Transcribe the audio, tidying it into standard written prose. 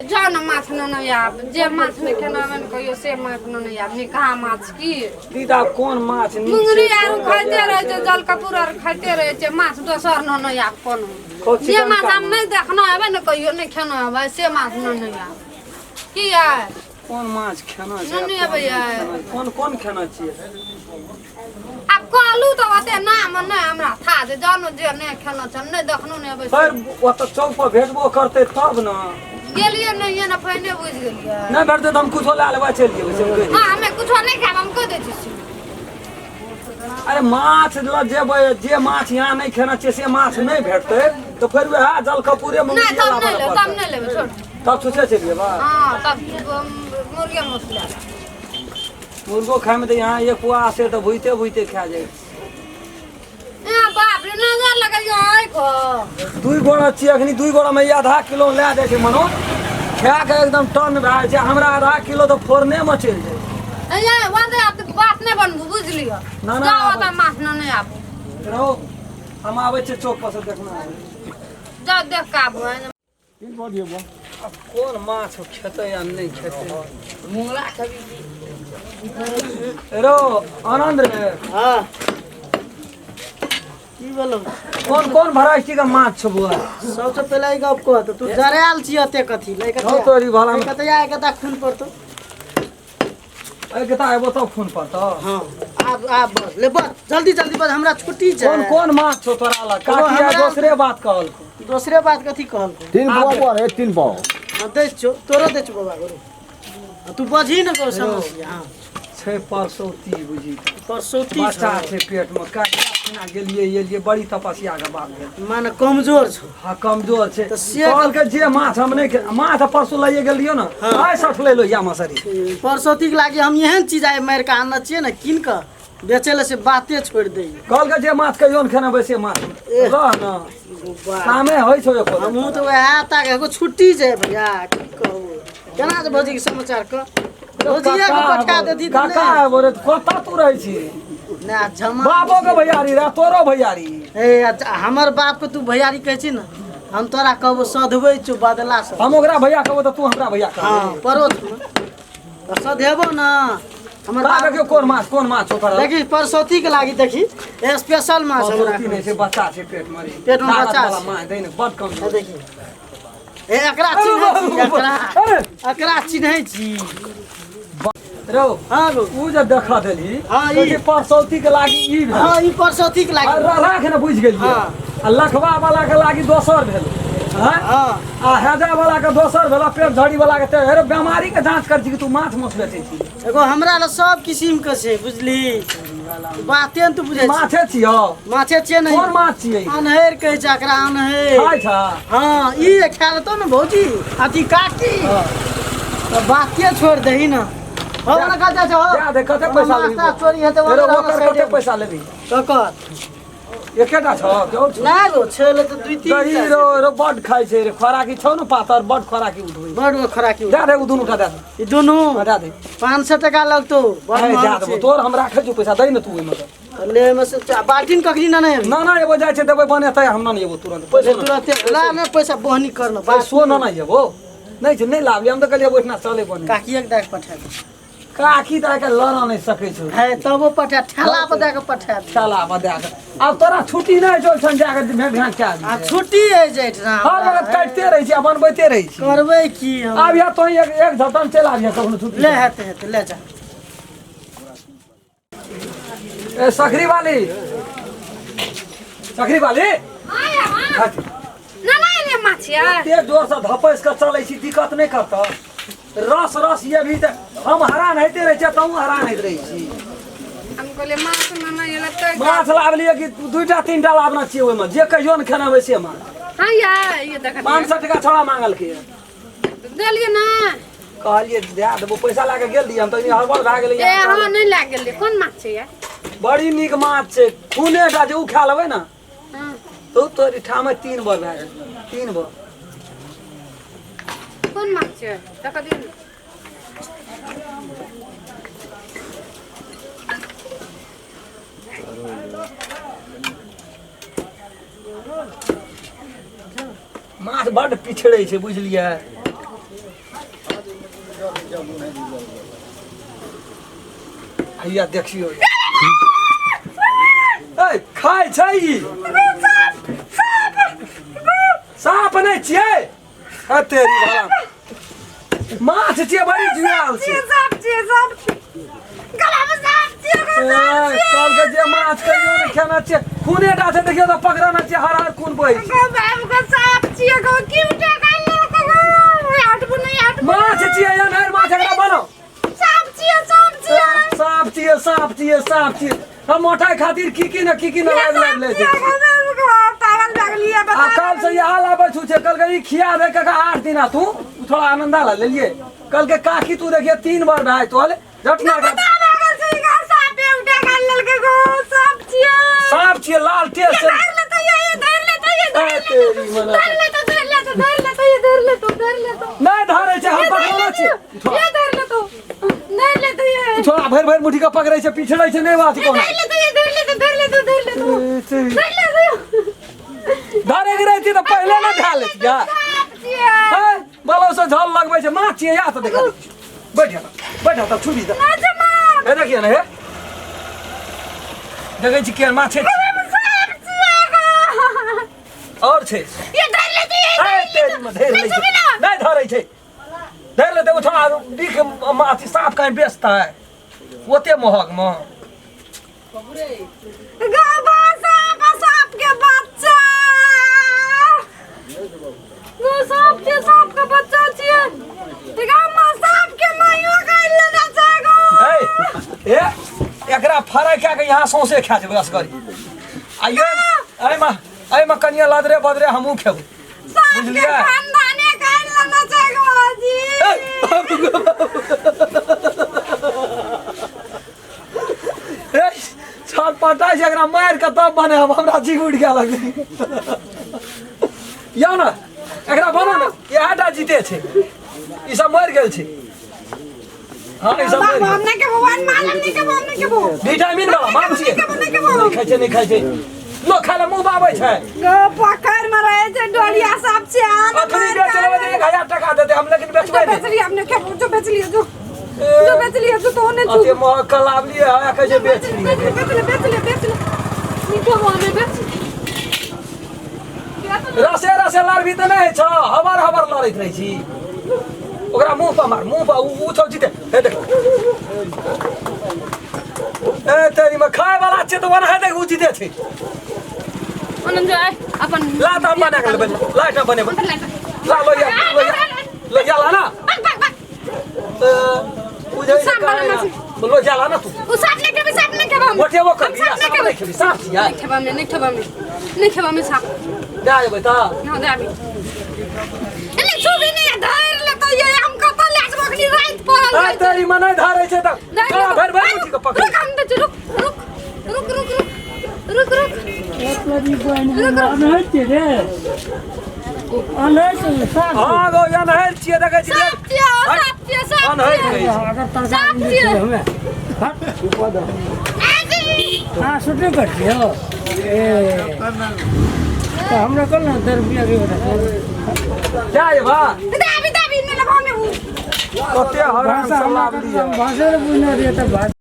जान माछ न आब जे माछ में केना मन कहियो से माछ न आब निकाह माछ की दीदा कोन माछ मुंगरी आर खाइते रहे छै जल कपूर आर खाइते रहे छै माछ दोसर न आब कोनो जे माछ हम नहीं देखना है न कहियो नहीं खाना है से माछ न आब की है कोन माछ खाना छै नहीं आबे कोन कोन खाना छियै अब कहलू तो ओते नाम नहीं हमरा था जे जानो जे नहीं खाना छ नहीं देखनो नहीं आबे सर ओ त चौक पर भेजबो करते तब न गेलिए नहीं ना पहिने बुझ गेलिए नहीं भेटते त हम कुछो ला लेबा चल जेबै हां हमें कुछो नहीं खाब हम कह दे छी अरे माछ ल जेबै जे माछ यहाँ नहीं खाना छै से माछ नहीं भेटते तो फिर वह जल कपूरे में नहीं तब नहीं लेबे छोड़ तब सोचे चलिए बा हां तब मुर्गे मछली मुर्गो खाए में तो यहाँ एक पुआ से तो भूते भूते खा जाए बाप रे नजर लगाइयो आइ को दुई गोड़ा छी अखनी दुई गोड़ा में आधा किलो ले दे छै मनो खा के एकदम टन भए छै हमरा आधा किलो तो फोरने में चल जाए ए वादे आप बात नहीं बनबू बुझ लियो ना जाओ त माछ नहीं आबू रहो हम आबै छै चौक पर से देखना जा देख का आबू तीन बार दियो अब कौन माछ खेते या नहीं खेते मुंगला कभी रो आनंद रे हां की बोलो कौन कौन वैरायटी का माछ छ बुआ सबसे पहले ई गप कह तू जराल छी अते कथी लइका हो तोरी भाला में कते आए कता खून पड़तो ए कता आबो तो खून पड़तो हां आप बस ले बस जल्दी जल्दी बस हमरा छुट्टी छै कौन कौन माछ छ तोरा ला काकी या दूसरे बात कहल दूसरे बात कथी कहल तीन पाव पर है तीन पाव हां दे छो तोरो दे छो बाबा गुरु तू बजी न को समझ हां छै परसौती बुझी परसौती बच्चा छै पेट में काटना गेलिए ये बड़ी तपस्या के बात भेल मान कमजोर छो हां कमजोर छै तो से कहल के जे माछ हम नहीं माछ परसो लइए गेलियो ना आइ सठ ले लो या मसरी परसौती के लागी हम एहन चीज आए मार के आना चाहिए ना किन का बेचेले से बातें छोड़ दे कहल के जे माछ कहियो न खाना वैसे माछ रह ना कामे होय छौ एको हमहू तो वह ता के छुट्टी छै भैया की कहू केना जे भौजी के समाचार क भौजिया के पटका दे दी काका बोले कता तू रहै छी ना जमा बाबो के भैयारी रे तोरो भैयारी ए हमर बाप के तू भैयारी कहै छी ना हम तोरा कहबो सधबै छु बदला से हम ओकरा भैया कहबो त तू हमरा भैया कह हां परोत न सधेबो ना हमर काका बाप के कोन माछ ओकर देखी परसौती के लागी देखी स्पेशल माछ हमरा परसौती नहीं छै बच्चा छै पेट में पेट में बच्चा वाला माछ दैन बड कम है देखी ए एकरा चिन्है छी एकरा चिन्है छी रो हां गो उ जे देखा देली हाँ, तो ई। जे परसौती के लागी ई भेल हां ई परसौती के लागी राख ने बुझ गेलिए हाँ। आ लखवा वाला के लागी दोसर भेल हां हां आ हैजा वाला के दोसर भेल पेट झड़ी वाला के ते बीमारी के जांच कर छी कि तू माछ मछ बेचै छी एगो हमरा ल सब किसिम के छै बुझली बाते न तू बुझै छी माछे छियो माछे छियै नहीं कोन माछ छियै अनहेर कहै छै एकरा अनहेर खाय छा हां ई खा लेतो न भौजी अति काकी तो बाते छोड़ दही न हो ना कह जा हो जा दे कते पैसा लेबी मास्टर चोरी हेते रो वाला ओकर कते पैसा लेबी ककर एकेटा छ केओ छ ना गो छले तो दुई तीन दही रो बड खाय छै रे खोराकी छौ न पातर बड खोराकी उठबै बड़ खराकी दे दे उ दुनु उठा दे ई दोनों दे दे 500 टका लगतो बड़ जा महंग दे छै तोर हम राखै छु पैसा दै न तू ओइमे ले में से बाल्टीन कखनी ना नहीं ना ना एबो जाय छै देबै बनेतै हम ना एबो तुरंत पैसा पैसा तुरंत ला ना पैसा बहनी करना पैसो ना ना एबो नहीं छै नहीं लाभ हम त कहलिए ओइठना चले बने काकी एक दाग पठा दे काकी त के लड़ा नहीं सकै छ है तब वो पठा ठेला पर दे के पठा दे चला बदा के अब तोरा छुट्टी नहीं चल छन जाके भेट घाट के आ छुट्टी है जेठ ना हर वक्त काटते रही छी बनबैते रही छी करबै की हम अब या तो एक झटन चला आबिया कखनो छुट्टी ले हेते ले जा ए सकरी वाली आया हां ना रे माछिया ते जोर से धपैस के चलै छी दिक्कत नहीं करता रस ये भी त हम हैरान होते रहे छी तू हैरान होत रही छी हम कहले माछ न ये लगतै माछ लावलिए कि दुईटा तीनटा लावना चाहिए ओइमे जे कहियो न खाना वैसे माछ हां ये देख 500 टका छोड़ा मांगल के देलिए ना कहलिए दे देबो पैसा लाके गेल दिए हम त हड़बड़ भए गेलै ए हां नहीं लाग गेल कोन माछ छै यार बड़ी नीक माछ छै खूनेटा जे उ खा लेबै ना हां तो तोरी ठामे 3 बार भए गेल 3 बार कोन माछ छै देख दे माछ बड़ पिछड़ै छै बुझलियै हैया देखियो ए खाइ छै ई साँप नहि छियै आ तेरी वाला माछ छियै बड़ी जुआल छै कल के जे माछ कहियो ने खाना छियै खूने टा छै देखियो तऽ पकड़ना छियै हर हर खून बहै छै माछ छियै यार माछ एकरा बनो साँप छियै हम मोटाई खातिर की न लाग ले छै आ कल से यहाँ लाबै छे कल के ई खिया दे के 8 दिन तू थोड़ा आनंदा ला ले लिए कल के काकी तू देखिए 3 बार भाई तो झटना साँप छियै लाल टेस्ट नहीं धरे छै हम पकड़ना छियै थोड़ा भर मुठी का पकड़े छै पिछड़े छै नहीं बात कोनो धरे के रहती तो पहले ना खा लेती यार बालो से झल लगबै छै माछ छियै या त देखा बैठ त छुरी द ए देखिए ना हे देखै छी केहन माछ छै और छै ये धर लेती है तेरी में धर ले नहीं धरै छै धर लेते वो थोड़ा बिक माछ साफ कहीं बेचता है ओते महग में सांप के बच्चा सांप के बच्चा छियै सांप के माइयो खाइ लेना चाहे ए एकरा फराई क्या के यहाँ सौंसे खा जेबै असगरी आइए अय में कनिया लादरे बदरे हमहू खेबै बुझलियै खानदाने खाइ लेना चाहे छाल पटाई छै एकरा मार के तब बने हमरा जी उड़ गेल लगलै या ना एकरा बनो ना ये आटा जीते छै ई सब मर गेल छै हां ई सब मर हमने के भगवान मालूम नहीं के हमने के वो विटामिन वाला मांग छियै नहीं खाइ छै लो खाला मुंह बाबै छै पकड़ में रहे छै डोलिया सांप से अखनी बेच लेबै 1000 टका दे दे हम लेकिन बेचबै बेच लिया हमने के जो बेच लिया जो बेच लिया जो तो ने जो अते मोह कलाब लिए है कहे बेच लिए निको हमें बेच रसे लार भी त नहीं छ हबर लड़ैत रहै छी ओकरा मुंह पर मार मुंह पर उ छौ जीते हे देख ए तेरी में खाए वाला छै तो वना है देख उ जीते छै आनंद जाए अपन ला त बना के लेबै लाइट बने ला लो या ला ना उ जे लो या ला ना तू उ साथ ने के हम मोटे वो कर दिया साथ नहीं खेली साथ छी यार नहीं खेबा में साथ जा जेबै त यहां दे अभी एले छुबी नहीं धर ले तो ये हम कत ले बकली रात पर आ तेरी में नहीं धरे छै त भर मुठी के पकड़ रुक हम तो रुक तेरी बहन अनहर छै रे अनहर छै साफ हां गो या नहर छियै देखै छी अनहर छै अगर तरकारी नहीं छै हमें हाँ छुट्टी करती हो तो हमरा कल ना 10 रुपया के बता क्या है बा दाबी नहीं लगा में कते हराम सब लाभ लिया भाषा बुझना दिया तो